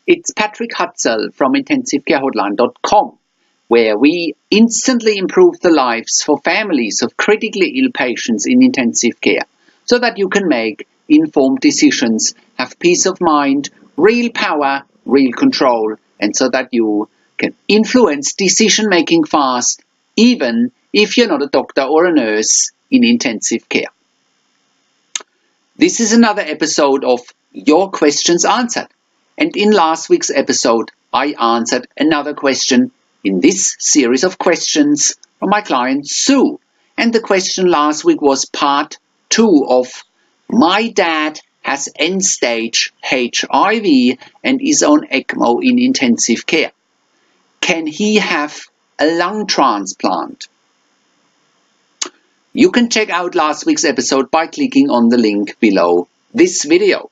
It's Patrick Hutzel from IntensiveCareHotline.com, where we instantly improve the lives for families of critically ill patients in intensive care, so that you can make informed decisions, have peace of mind, real power, real control, and so that you can influence decision-making fast, even if you're not a doctor or a nurse in intensive care. This is another episode of Your Questions Answered. And in last week's episode, I answered another question in this series of questions from my client Sue. And the question last week was part 2 of My dad has end-stage HIV and is on Ecmo in intensive care. Can he have a lung transplant? You can check out last week's episode by clicking on the link below this video.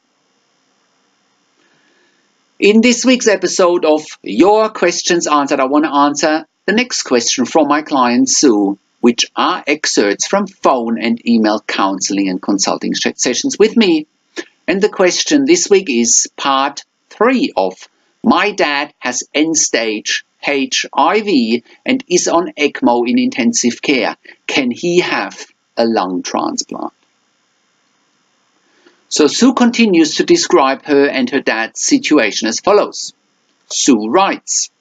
In this week's episode of Your Questions Answered, I want to answer the next question from my client Sue, which are excerpts from phone and email counseling and consulting sessions with me. And the question this week is part 3 of My dad has end-stage HIV and is on Ecmo in intensive care. Can he have a lung transplant? So Sue continues to describe her and her dad's situation as follows. Sue writes,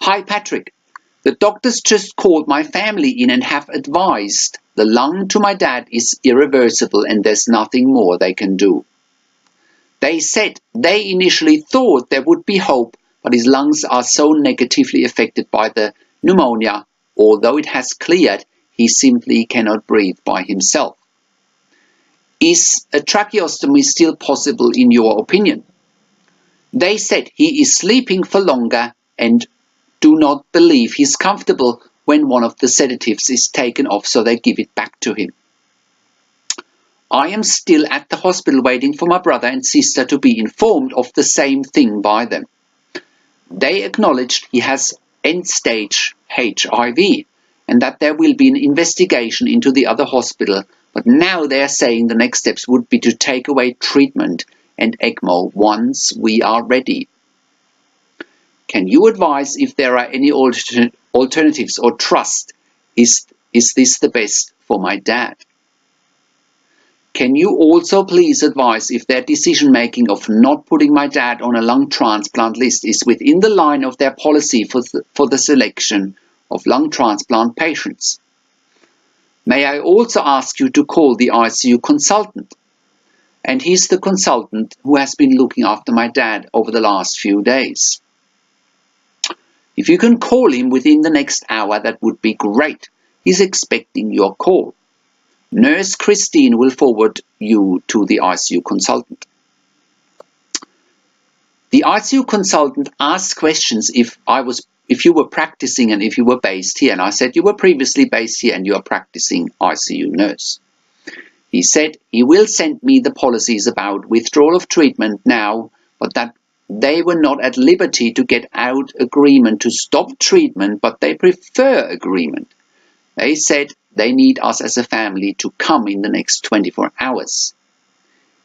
"Hi Patrick, the doctors just called my family in and have advised the lung to my dad is irreversible and there's nothing more they can do. They said they initially thought there would be hope, but his lungs are so negatively affected by the pneumonia, although it has cleared, he simply cannot breathe by himself. Is a tracheostomy still possible in your opinion? They said he is sleeping for longer and do not believe he's comfortable when one of the sedatives is taken off, so they give it back to him. I am still at the hospital waiting for my brother and sister to be informed of the same thing by them. They acknowledged he has end-stage HIV and that there will be an investigation into the other hospital, but now they are saying the next steps would be to take away treatment and Ecmo once we are ready. Can you advise if there are any alternatives or trust? Is this the best for my dad? Can you also please advise if their decision-making of not putting my dad on a lung transplant list is within the line of their policy for the selection of lung transplant patients? May I also ask you to call the ICU consultant? And he's the consultant who has been looking after my dad over the last few days. If you can call him within the next hour, that would be great. He's expecting your call. Nurse Christine will forward you to the ICU consultant." The ICU consultant asked questions if you were practicing and if you were based here. And I said you were previously based here and you are practicing ICU nurse. He said he will send me the policies about withdrawal of treatment now, but that they were not at liberty to get out agreement to stop treatment, but they prefer agreement. They said they need us as a family to come in the next 24 hours.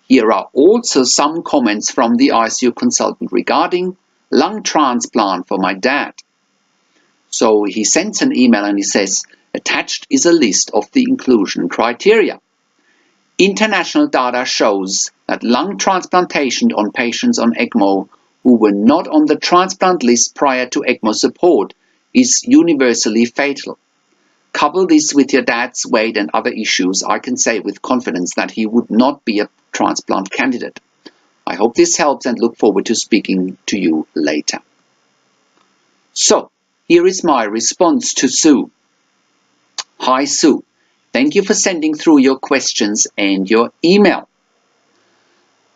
Here are also some comments from the ICU consultant regarding lung transplant for my dad. So he sends an email and he says, attached is a list of the inclusion criteria. International data shows that lung transplantation on patients on Ecmo who were not on the transplant list prior to Ecmo support is universally fatal. Couple this with your dad's weight and other issues, I can say with confidence that he would not be a transplant candidate. I hope this helps and look forward to speaking to you later. So, here is my response to Sue. Hi Sue, thank you for sending through your questions and your email.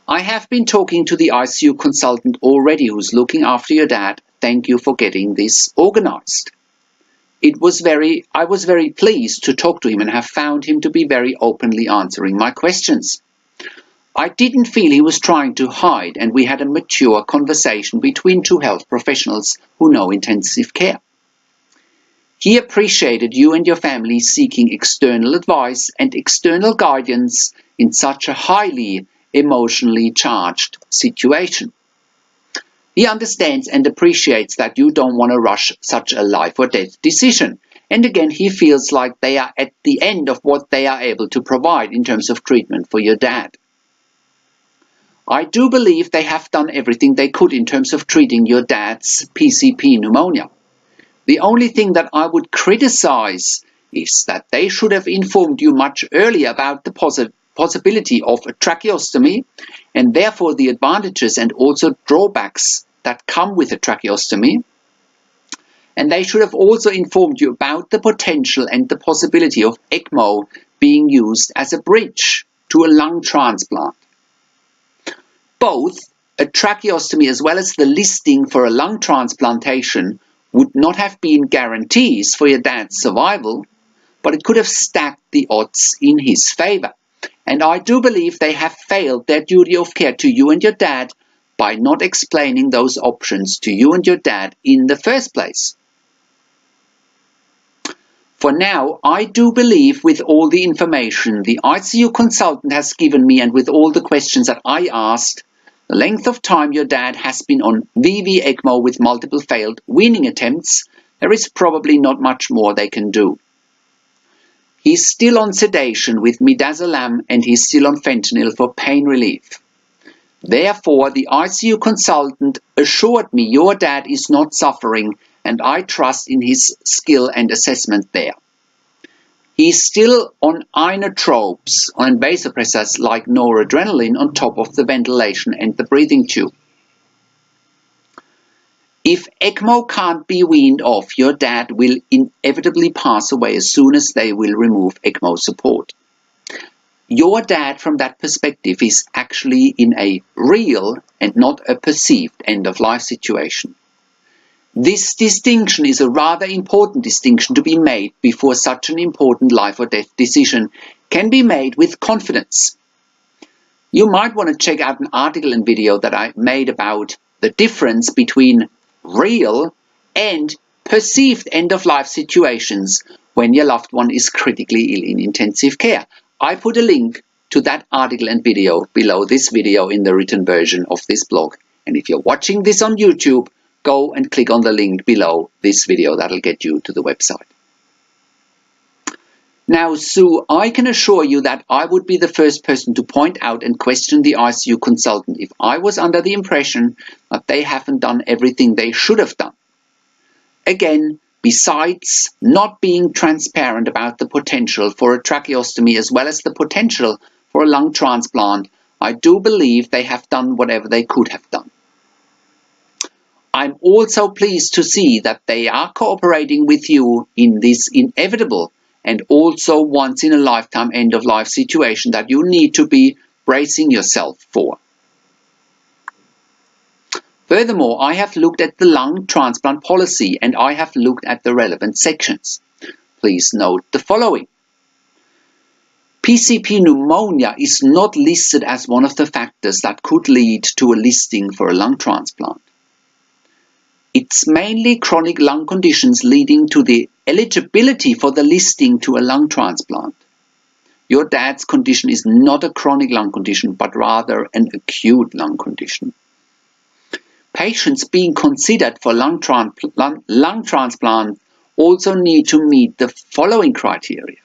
I have been talking to the ICU consultant already who's looking after your dad. Thank you for getting this organized. I was very pleased to talk to him and have found him to be very openly answering my questions. I didn't feel he was trying to hide, and we had a mature conversation between two health professionals who know intensive care. He appreciated you and your family seeking external advice and external guidance in such a highly emotionally charged situation. He understands and appreciates that you don't want to rush such a life or death decision. And again, he feels like they are at the end of what they are able to provide in terms of treatment for your dad. I do believe they have done everything they could in terms of treating your dad's PCP pneumonia. The only thing that I would criticize is that they should have informed you much earlier about the possibility of a tracheostomy and therefore the advantages and also drawbacks that come with a tracheostomy. And they should have also informed you about the potential and the possibility of Ecmo being used as a bridge to a lung transplant. Both a tracheostomy as well as the listing for a lung transplantation would not have been guarantees for your dad's survival, but it could have stacked the odds in his favor. And I do believe they have failed their duty of care to you and your dad by not explaining those options to you and your dad in the first place. For now, I do believe with all the information the ICU consultant has given me and with all the questions that I asked, the length of time your dad has been on VV Ecmo with multiple failed weaning attempts, there is probably not much more they can do. He's still on sedation with midazolam and he's still on fentanyl for pain relief. Therefore, the ICU consultant assured me your dad is not suffering and I trust in his skill and assessment there. He's still on inotropes and vasopressors like noradrenaline on top of the ventilation and the breathing tube. If Ecmo can't be weaned off, your dad will inevitably pass away as soon as they will remove Ecmo support. Your dad, from that perspective, is actually in a real and not a perceived end-of-life situation. This distinction is a rather important distinction to be made before such an important life or death decision can be made with confidence. You might want to check out an article and video that I made about the difference between real and perceived end-of-life situations when your loved one is critically ill in intensive care. I put a link to that article and video below this video in the written version of this blog. And if you're watching this on YouTube, go and click on the link below this video. That'll get you to the website. Now, Sue, I can assure you that I would be the first person to point out and question the ICU consultant if I was under the impression that they haven't done everything they should have done. Again, besides not being transparent about the potential for a tracheostomy as well as the potential for a lung transplant, I do believe they have done whatever they could have done. I'm also pleased to see that they are cooperating with you in this inevitable and also once-in-a-lifetime end-of-life situation that you need to be bracing yourself for. Furthermore, I have looked at the lung transplant policy and I have looked at the relevant sections. Please note the following. PCP pneumonia is not listed as one of the factors that could lead to a listing for a lung transplant. It's mainly chronic lung conditions leading to the eligibility for the listing to a lung transplant. Your dad's condition is not a chronic lung condition, but rather an acute lung condition. Patients being considered for lung transplant also need to meet the following criteria.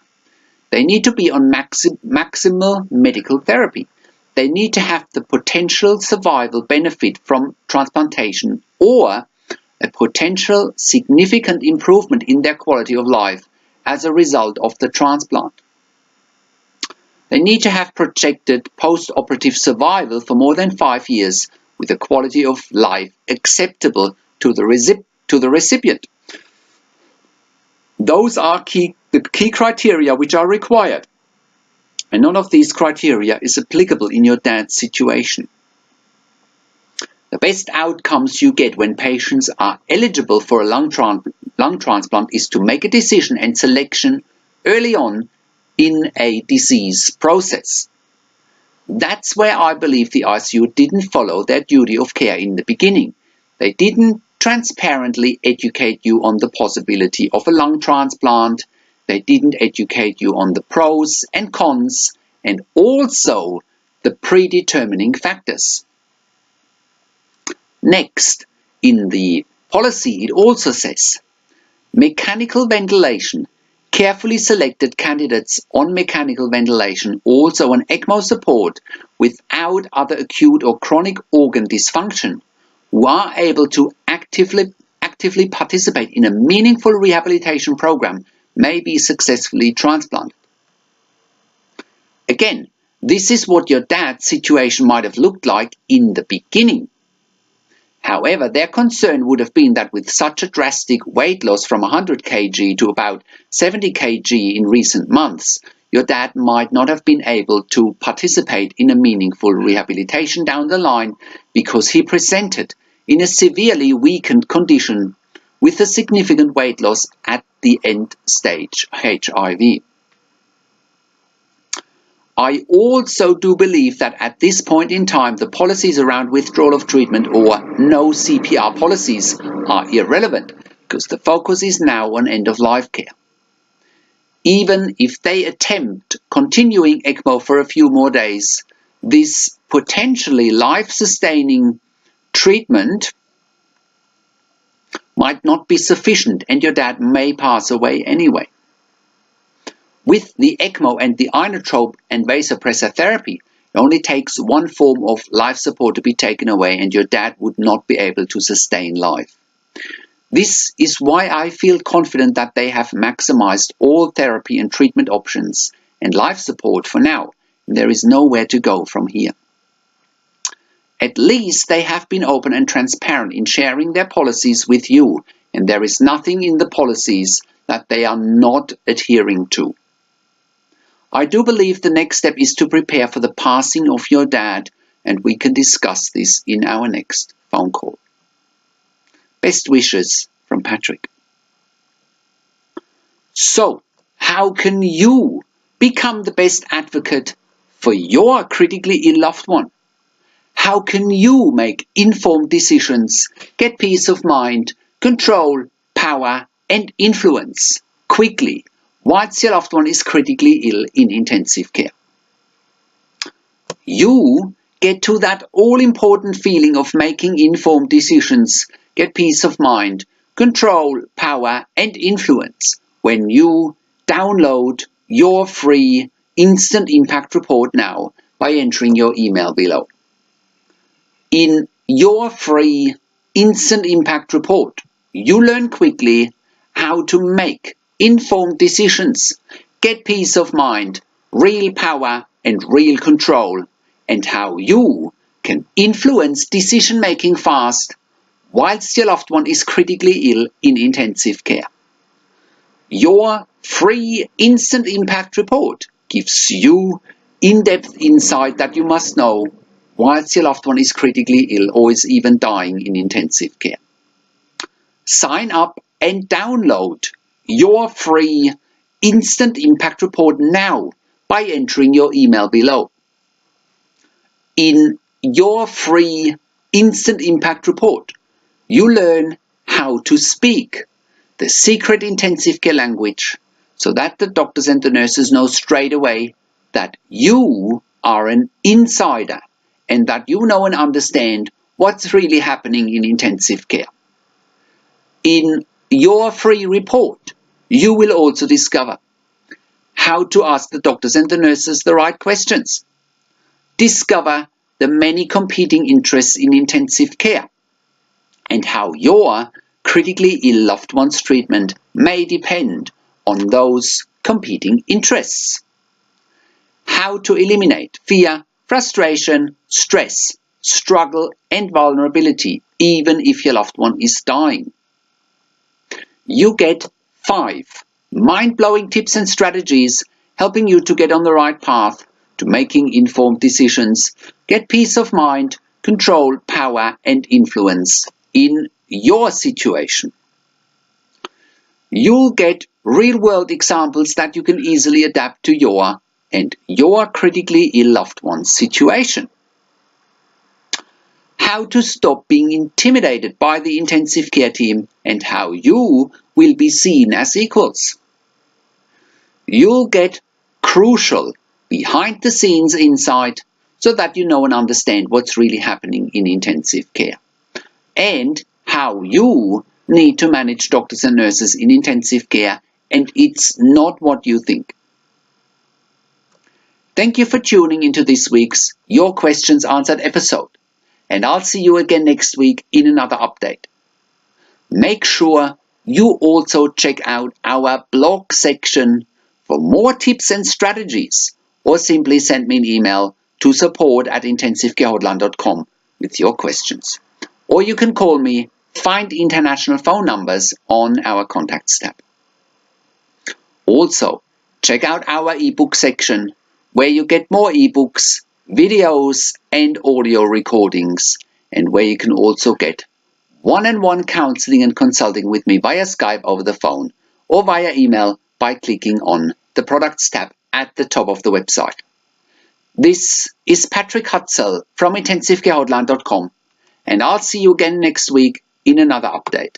They need to be on maximal medical therapy. They need to have the potential survival benefit from transplantation or a potential significant improvement in their quality of life as a result of the transplant. They need to have projected post-operative survival for more than 5 years with a quality of life acceptable to the recipient. Those are the key criteria which are required, and none of these criteria is applicable in your dad's situation. The best outcomes you get when patients are eligible for a lung transplant is to make a decision and selection early on in a disease process. That's where I believe the ICU didn't follow their duty of care in the beginning. They didn't transparently educate you on the possibility of a lung transplant. They didn't educate you on the pros and cons and also the predetermining factors. Next, in the policy, it also says, mechanical ventilation. Carefully selected candidates on mechanical ventilation, also on Ecmo support without other acute or chronic organ dysfunction, who are able to actively participate in a meaningful rehabilitation program, may be successfully transplanted. Again, this is what your dad's situation might have looked like in the beginning. However, their concern would have been that with such a drastic weight loss from 100 kg to about 70 kg in recent months, your dad might not have been able to participate in a meaningful rehabilitation down the line because he presented in a severely weakened condition with a significant weight loss at the end stage HIV. I also do believe that at this point in time, the policies around withdrawal of treatment or no CPR policies are irrelevant because the focus is now on end-of-life care. Even if they attempt continuing ECMO for a few more days, this potentially life-sustaining treatment might not be sufficient and your dad may pass away anyway. With the Ecmo and the inotrope and vasopressor therapy, it only takes one form of life support to be taken away and your dad would not be able to sustain life. This is why I feel confident that they have maximized all therapy and treatment options and life support for now. There is nowhere to go from here. At least they have been open and transparent in sharing their policies with you, and there is nothing in the policies that they are not adhering to. I do believe the next step is to prepare for the passing of your dad, and we can discuss this in our next phone call. Best wishes from Patrick. So, how can you become the best advocate for your critically ill loved one? How can you make informed decisions, get peace of mind, control, power, and influence quickly whilst your loved one is critically ill in intensive care? You get to that all-important feeling of making informed decisions, get peace of mind, control, power, and influence when you download your free Instant Impact Report now by entering your email below. In your free Instant Impact Report, you learn quickly how to make informed decisions, get peace of mind, real power and real control, and how you can influence decision-making fast whilst your loved one is critically ill in intensive care. Your free Instant Impact Report gives you in-depth insight that you must know whilst your loved one is critically ill or is even dying in intensive care. Sign up and download your free Instant Impact Report now by entering your email below. In your free Instant Impact Report, you learn how to speak the secret intensive care language so that the doctors and the nurses know straight away that you are an insider and that you know and understand what's really happening in intensive care. In your free report, you will also discover how to ask the doctors and the nurses the right questions. Discover the many competing interests in intensive care and how your critically ill loved one's treatment may depend on those competing interests. How to eliminate fear, frustration, stress, struggle, and vulnerability, even if your loved one is dying. You get 5 mind-blowing tips and strategies helping you to get on the right path to making informed decisions, get peace of mind, control, power, and influence in your situation. You'll get real-world examples that you can easily adapt to your and your critically ill loved one's situation. How to stop being intimidated by the intensive care team and how you will be seen as equals. You'll get crucial behind-the-scenes insight so that you know and understand what's really happening in intensive care. and how you need to manage doctors and nurses in intensive care, and it's not what you think. Thank you for tuning into this week's Your Questions Answered episode, and I'll see you again next week in another update. Make sure you also check out our blog section for more tips and strategies, or simply send me an email to support@intensivecarehotline.com with your questions. Or you can call me, find international phone numbers on our contacts tab. Also, check out our ebook section where you get more ebooks, videos and audio recordings, and where you can also get one-on-one counseling and consulting with me via Skype over the phone or via email by clicking on the products tab at the top of the website. This is Patrick Hutzel from intensivecarehotline.com, and I'll see you again next week in another update.